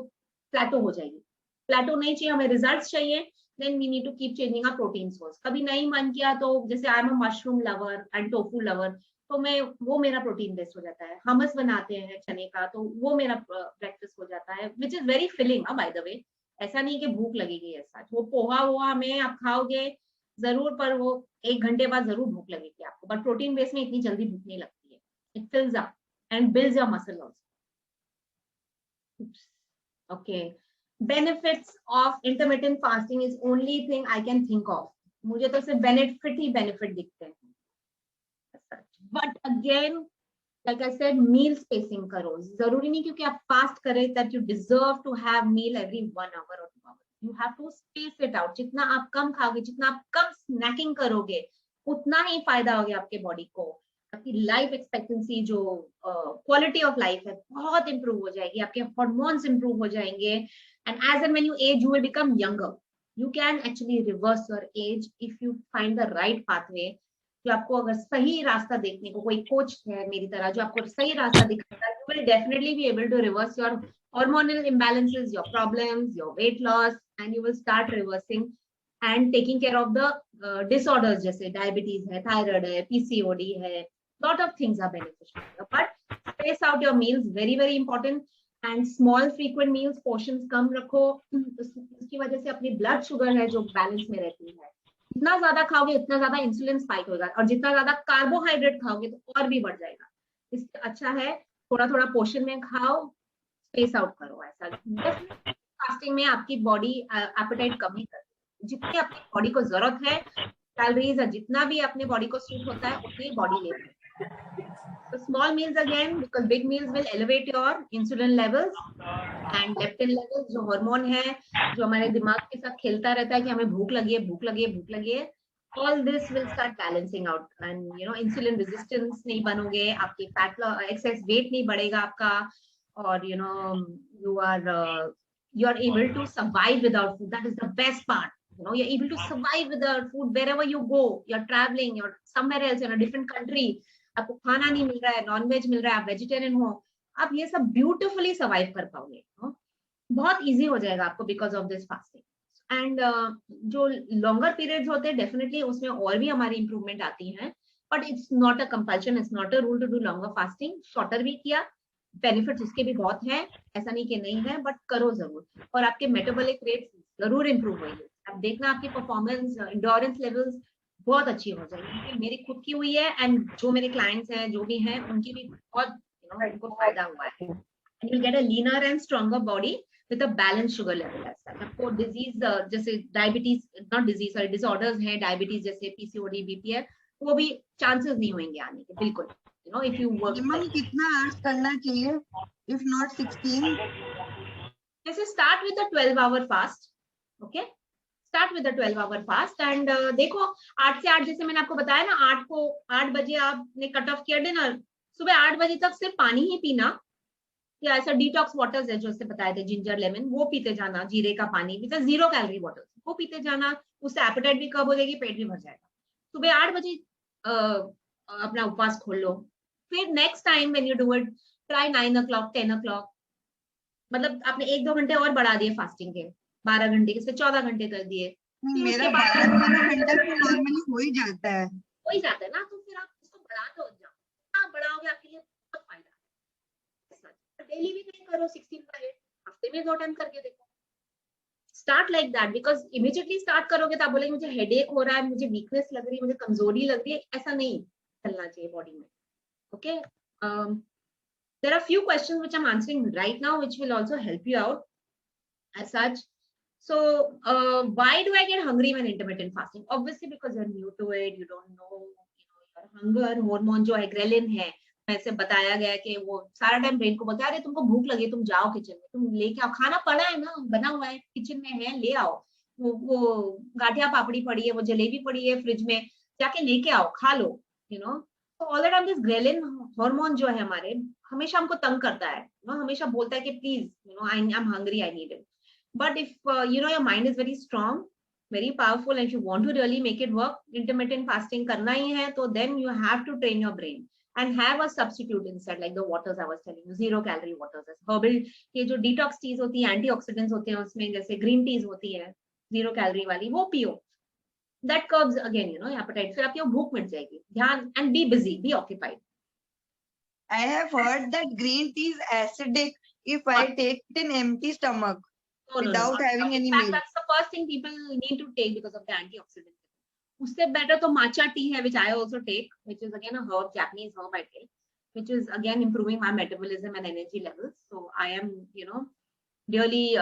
प्लेटो हो जाएगी. प्लेटो नहीं चाहिए, हमें रिजल्ट्स चाहिए. Then we need to keep changing our protein source. कभी नहीं मन किया तो जैसे I am a mushroom lover and tofu lover, तो मैं वो मेरा प्रोटीन बेस्ड हो जाता है. हमस बनाते हैं चने का, तो वो मेरा ब्रेकफास्ट हो जाता है, which is very filling. By the way, ऐसा नहीं कि भूख लगेगी ऐसा. वो पोहा हुआ में आप खाओगे जरूर, पर वो 1 घंटे बाद जरूर भूख लगेगी आपको. बट प्रोटीन बेस में इतनी जल्दी भूख नहीं लगती है. It फिल्स up and builds your muscle also. Okay, benefits of intermittent fasting is only thing I can think of. मुझे तो सिर्फ बेनिफिट ही बेनिफिट दिखते हैं. But again, like I said, meal spacing करो. जरूरी नहीं क्योंकि आप फास्ट करें that you deserve to have meal every 1 hour or 2 hours. You have to space it out. जितना आप कम खाओगे, जितना आप कम स्नैकिंग करोगे, उतना ही फायदा होगा आपके बॉडी को. आपकी लाइफ एक्सपेक्टेंसी, जो क्वालिटी ऑफ लाइफ है, बहुत इंप्रूव हो जाएगी. आपके हार्मोन्स इंप्रूव हो जाएंगे. And as and when you age, you will become younger. You can actually reverse your age if you find the right pathway. जो आपको अगर सही रास्ता देखने को कोई कोच है मेरी तरह जो आपको सही रास्ता दिखाता है, you will definitely be able to reverse your hormonal imbalances, your problems, your weight loss, and you will start reversing and taking care of the disorders जैसे diabetes है, thyroid है, PCOD है. Lot of things are beneficial, but space out your meals, very very important. And small frequent meals, portions कम रखो. उसकी वजह से अपनी ब्लड शुगर है जो बैलेंस में रहती है. जितना ज्यादा खाओगे उतना ज्यादा इंसुलिन स्पाइक होगा, और जितना ज्यादा कार्बोहाइड्रेट खाओगे तो और भी बढ़ जाएगा. इससे अच्छा है थोड़ा थोड़ा पोर्शन में खाओ, स्पेस आउट करो. ऐसा फास्टिंग में आपकी बॉडी एपेटाइट कम ही करती है. जितनी अपनी बॉडी को जरूरत है कैलोरीज, जितना भी अपने बॉडी को सूट होता है उतनी बॉडी लेती है. So small meals again, because big meals will elevate your insulin levels and leptin levels, जो हार्मोन है जो हमारे दिमाग के साथ खेलता रहता है कि हमें भूख लगी है, भूख लगी है, भूख लगी है. All this will start balancing out, and insulin resistance नहीं बनोगे, आपकी fat excess weight नहीं बढ़ेगा आपका, और you are able to survive without food. That is the best part. You're able to survive without food wherever you go. You're traveling, you're somewhere else in a different country. आपको खाना नहीं मिल रहा है, non veg मिल रहा है, आप vegetarian हो, आप ये सब ब्यूटिफुली सर्वाइव कर पाओगे. बहुत इजी हो जाएगा आपको because of this fasting. And जो लॉन्गर पीरियड्स होते हैं डेफिनेटली उसमें और भी हमारी इंप्रूवमेंट आती है, but it's not a compulsion, it's not a rule to do longer fasting. Shorter भी किया, बेनिफिट्स उसके भी बहुत हैं, ऐसा नहीं कि नहीं है, बट करो जरूर. और आपके मेटाबॉलिक रेट जरूर इंप्रूव होंगे. आप देखना आपकी परफॉर्मेंस, एंड्योरेंस लेवल्स बहुत अच्छी हो जाएगी. मेरी खुद की हुई है, एंड जो मेरे क्लाइंट्स हैं जो भी हैं उनकी भी बहुत उनको फायदा हुआ है. And you get a linear and stronger body with a balance sugar level. आपको डिजीज जैसे diabetes, not disease sorry, disorders हैं डायबिटीज जैसे PCOD, BPL, वो भी चांसेस नहीं होंगे आने के. बिल्कुल इफ यू वर्क. कितना आवर्स करना चाहिए इफ नॉट 16? जैसे start with a 12-hour fast. Okay, start with 12-hour fast. And देखो 8 से 8, जैसे मैंने आपको बताया ना, 8 बजे आपने कट ऑफ किया डिनर, सुबह 8 बजे तक सिर्फ पानी ही पीना, या ऐसा डिटॉक्स वाटर्स है जो उससे बताए थे, जिंजर लेमन, वो पीते जाना, जीरे का पानी, विच इज 0 कैलोरी वाटर, वो पीते जाना. उससे एपेटाइट भी कम हो जाएगी, पेट भी भर जाएगा. सुबह 8 बजे अपना उपवास खोल लो. फिर next time when you do it, try 9 o'clock, 10 o'clock. मतलब आपने 1-2 घंटे और बढ़ा दिए फास्टिंग के, 12 घंटे के से 14 घंटे कर दिए. मेरा 12 घंटा तो नॉर्मली हो ही जाता है. हो ही जाता है ना, तो फिर आप इसको बढ़ा दो. बढ़ाओगे आपके लिए बहुत फायदा है. डेली भी नहीं करो 16/8, हफ्ते में 2 टाइम करके देखो. Start like that, because immediately start करोगे तो आप बोलेंगे मुझे हेडेक हो रहा है, मुझे वीकनेस लग रही है, मुझे कमजोरी लग रही है. ऐसा नहीं चलना चाहिए बॉडी में. Okay, there are few questions which I'm answering right now which will also help you out as such. So why do I get hungry when intermittent fasting? Obviously because you're new to it, you don't know, your hunger hormone जो है ghrelin है, ऐसे बताया गया कि वो सारा time brain को बोलता है अरे तुमको भूख लगी, तुम जाओ किचन में, तुम लेके आओ, खाना पड़ा है ना, बना हुआ है किचन में है, ले आओ. वो गाठिया पापड़ी पड़ी है, वो जलेबी पड़ी है फ्रिज में, जाके लेके आओ, खा लो, तो all the time this ghrelin hormone जो है हमारे, हमेशा हमको तंग करता है, हमेशा बोलता है कि please I am hungry, I need it. But if your mind is very strong, very powerful, and if you want to really make it work, intermittent fasting करना ही है, तो then you have to train your brain and have a substitute instead, like the waters I was telling you, 0 calorie waters, herbal, ये जो detox teas होती है, antioxidants होते हैं उसमें, जैसे green teas होती है 0 calorie वाली, वो पियो. That curbs again, appetite. फिर आपकी भूख मिट जाएगी. ध्यान, and be busy, be occupied. I have heard that green tea is acidic if I take it in empty stomach. No, without not having at all. any In fact, meal. that's the first thing people need to take because of the antioxidants. उससे better तो matcha tea है, which I also take, which is again a herb, Japanese herb I take, which is again improving my metabolism and energy levels. So I am, really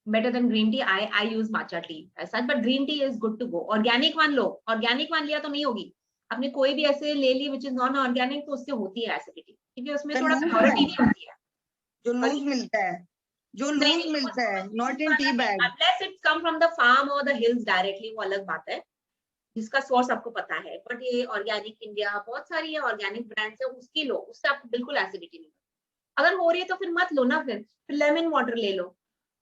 better than green tea. I use matcha tea as such, but green tea is good to go. Organic one low, organic one लिया तो नहीं होगी. आपने कोई भी ऐसे ले ली which is non organic, तो उससे होती है acidity, क्योंकि उसमें थोड़ा purity नहीं होती है. जो लूज मिलता है, जो लूज मिलता है, not in tea bag. Unless it's come from the farm or the hills directly, वो अलग बात है, जिसका सोर्स आपको पता है. बट ये ऑर्गेनिक इंडिया, बहुत सारी ये ऑर्गेनिक ब्रांड्स है, उसकी लो, उससे आपको बिल्कुल एसिडिटी नहीं. अगर हो रही है तो फिर मत लो ना, फिर लेमन वाटर ले लो,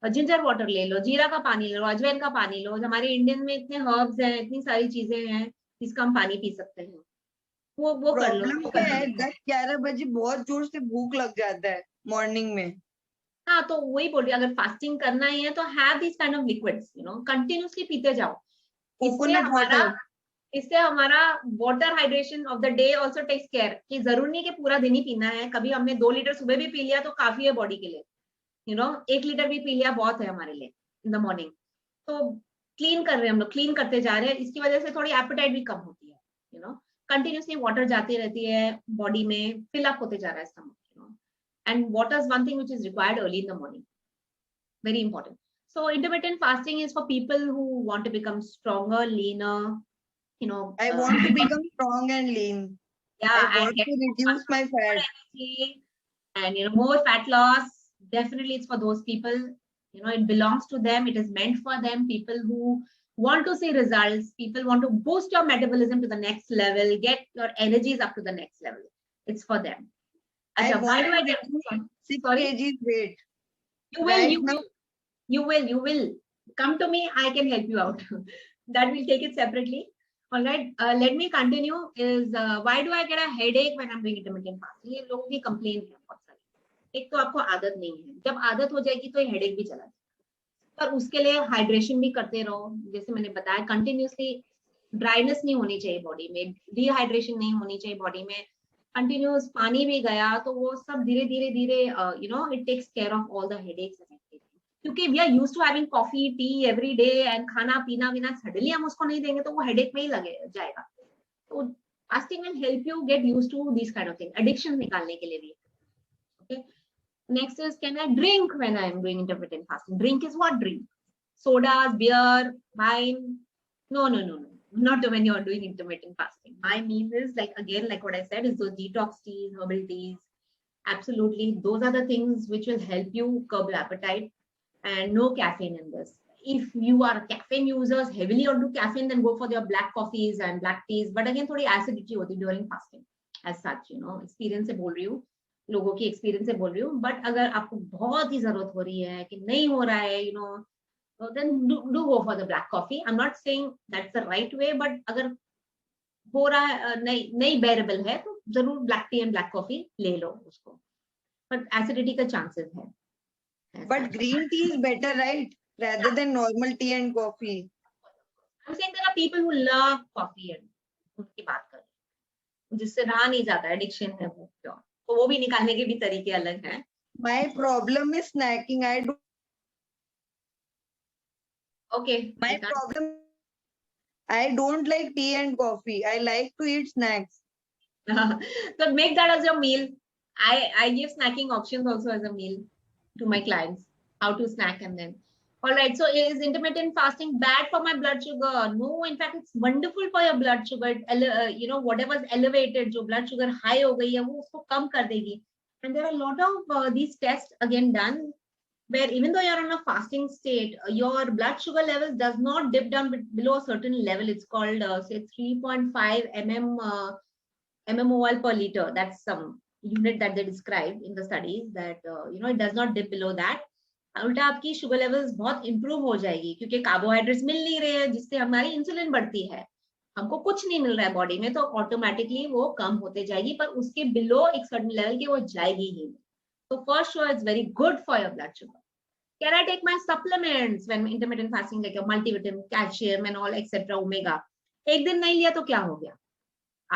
जिंजर वाटर ले लो, जीरा का पानी ले लो, अजवाइन का पानी लो. हमारे इंडियन में इतने हर्ब्स हैं, इतनी सारी चीजें हैं जिसका हम पानी पी सकते हैं, वो कर लो. प्रॉब्लम क्या है, 10-11 बजे बहुत जोर से भूख लग जाता है मॉर्निंग में. हाँ, तो वही बोल रही हूँ, अगर फास्टिंग करना ही है तो have this kind of liquids, continuously पीते जाओ. इससे हमारा water hydration of the day also takes care, कि जरूर नहीं कि पूरा दिन ही पीना है. कभी हमने 2 लीटर सुबह भी पी लिया तो काफी है बॉडी के लिए. 1 लीटर भी पी लिया बहुत है हमारे लिए इन द मॉर्निंग. तो क्लीन कर रहे हैं हम लोग, क्लीन करते जा रहे हैं. इसकी वजह से थोड़ी एपेटाइट भी कम होती है. कंटिन्यूसली वाटर जाती रहती है बॉडी में, फिल अप होते जा रहा है stomach. And water is one thing which is required early in the morning. Very important. So intermittent fasting is for people who want to become stronger, leaner, I want to become strong and lean. Yeah, I want to reduce my fat. And more fat loss. Definitely it's for those people. It belongs to them. It is meant for them. People who want to see results. People want to boost your metabolism to the next level, get your energies up to the next level. It's for them. Achha, why do I get 6 kgs weight? You will come to me. I can help you out. That we'll take it separately. All right. Let me continue. Why do I get a headache when I'm doing intermittent fasting? ये लोगों की complaint है बहुत सारी. एक तो आपको आदत नहीं है. जब आदत हो जाएगी तो ये headache भी चला जाएगा. पर उसके लिए हाइड्रेशन भी करते रहो. जैसे मैंने बताया, कंटिन्यूसली ड्राइनेस नहीं होनी चाहिए बॉडी में, डिहाइड्रेशन नहीं होनी चाहिए बॉडी में. कंटिन्यूस पानी भी गया तो वो सब धीरे धीरे it takes care of all the headaches and everything. क्योंकि we are used to having coffee tea every day and खाना पीना सडनली हम उसको नहीं देंगे तो वो हेडेक में ही लगे जाएगा. तो fasting will help you get used to this kind of thing, addiction निकालने के लिए भी. Okay, next is, can I drink when I am doing intermittent fasting? Drink is what? Drink sodas, beer, wine? No. Not when you're doing intermittent fasting. My mean is like what I said, is those detox teas, herbal teas. Absolutely, those are the things which will help you curb appetite, and no caffeine in this. If you are caffeine users, heavily onto caffeine, then go for your black coffees and black teas. But again, थोड़ी acidity होती during fasting. As such, experience से बोल रही हूँ, लोगों की experience से बोल रही हूँ. But अगर आपको बहुत ही जरूरत हो रही है कि नहीं हो रहा है, so then do go for the black coffee. I'm not saying that's the right way, but अगर हो रहा है, नहीं bearable है, तो जरूर black tea and black coffee ले लो उसको. But acidity का chances है. But green tea is better, right? Rather than normal tea and coffee. I'm saying there are people who love coffee and उनकी बात कर, जिससे रहा नहीं जाता, एडिक्शन है वो, तो वो भी निकालने के भी तरीके अलग हैं. My problem is snacking. Okay. My problem, I don't like tea and coffee. I like to eat snacks. So make that as your meal. I give snacking options also as a meal to my clients, how to snack. And then, all right, so is intermittent fasting bad for my blood sugar? No, in fact, it's wonderful for your blood sugar. Whatever's elevated, जो blood sugar high हो गई है, वो उसको कम कर देगी. And there are a lot of these tests again done. where even though you're on a fasting state, your blood sugar levels does not dip down below a certain level. It's called say 3.5 mmol per liter. That's some unit that they described in the studies, that it does not dip below that. उल्टा आपकी sugar levels बहुत improve हो जाएगी, क्योंकि carbohydrates मिल नहीं रहे हैं, जिससे हमारी इंसुलिन बढ़ती है. हमको कुछ नहीं मिल रहा है बॉडी में, तो ऑटोमेटिकली वो कम होते जाएगी, पर उसके बिलो एक सर्टेन लेवल के वो जाएगी ही. So for sure, it's very good for your blood sugar. Can I take my supplements when intermittent fasting, like your multivitamin, calcium and all, etc., omega? एक दिन नहीं लिया तो क्या हो गया?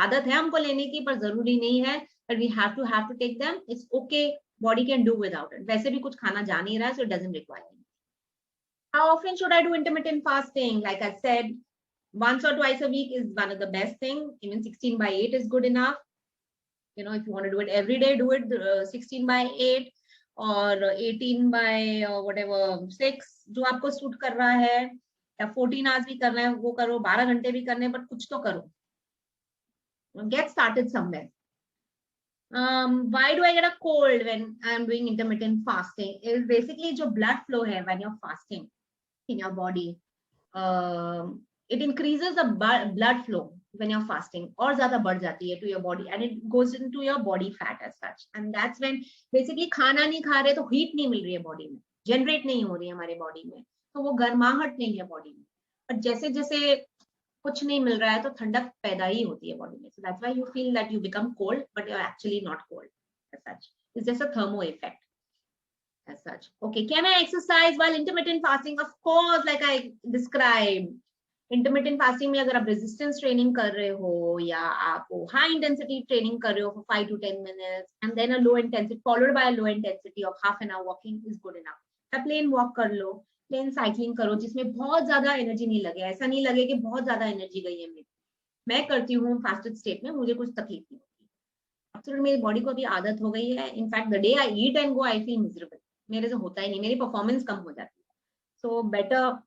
आदत है हमको लेने की, पर जरूरी नहीं है. But we have to take them. It's okay. Body can do without it. वैसे भी कुछ खाना जा नहीं रहा है, so it doesn't require it. How often should I do intermittent fasting? Like I said, once or twice a week is one of the best thing. Even 16/8 is good enough. If you want to do it every day, do it 16/8 or 18/6, जो आपको suit कर रहा है, या 14 hours भी करना है वो करो, 12 घंटे भी करने, पर कुछ तो करो. Get started somewhere. Why do I get a cold when I'm doing intermittent fasting? Is basically जो blood flow है when you're fasting in your body, it increases the blood flow when you're fasting, और ज़्यादा बढ़ जाती है to your body, and it goes into your body fat as such. And that's when basically खाना नहीं खा रहे तो heat नहीं मिल रही है body में, generate नहीं हो रही है हमारे body में, तो वो गर्माहट नहीं है body में. और जैसे जैसे कुछ नहीं मिल रहा है तो ठंडक पैदा ही होती है बॉडी में. So that's why you feel that you become cold, but you're actually not cold as such. It's just a thermo effect as such. Okay, can I exercise while intermittent fasting? Of course, like I described. Intermittent fasting में अगर आप resistance training कर रहे हो, या आप high intensity training कर रहे हो for 5 to 10 minutes, and then a low intensity followed by a low intensity of half an hour walking is good enough. या plain walk कर लो, प्लेन साइकिलिंग करो, जिसमें बहुत ज्यादा एनर्जी नहीं लगे. ऐसा नहीं लगे कि बहुत ज्यादा एनर्जी गई है मेरी. मैं करती हूँ फास्टेड स्टेट में, मुझे कुछ तकलीफ नहीं होती. एक्चुअली मेरी बॉडी को अभी आदत हो गई है. In fact the day I eat and go I feel miserable. मेरे से होता ही नहीं, मेरी परफॉर्मेंस कम हो जाती है. So better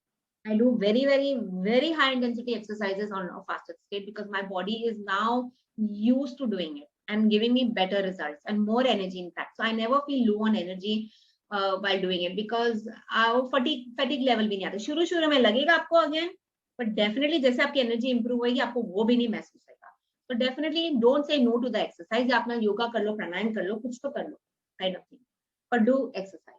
I do very, very, very high intensity exercises on a fasted state, because my body is now used to doing it and giving me better results and more energy, in fact. So I never feel low on energy while doing it, because fatigue level भी नहीं आता. शुरू में लगेगा आपको again, but definitely जैसे आपकी energy improve होगी, आपको वो भी नहीं महसूस होगा. So definitely don't say no to the exercise. आप अपना योगा कर लो, प्राणायाम कर लो, कुछ तो कर लो, kind of thing, but do exercise.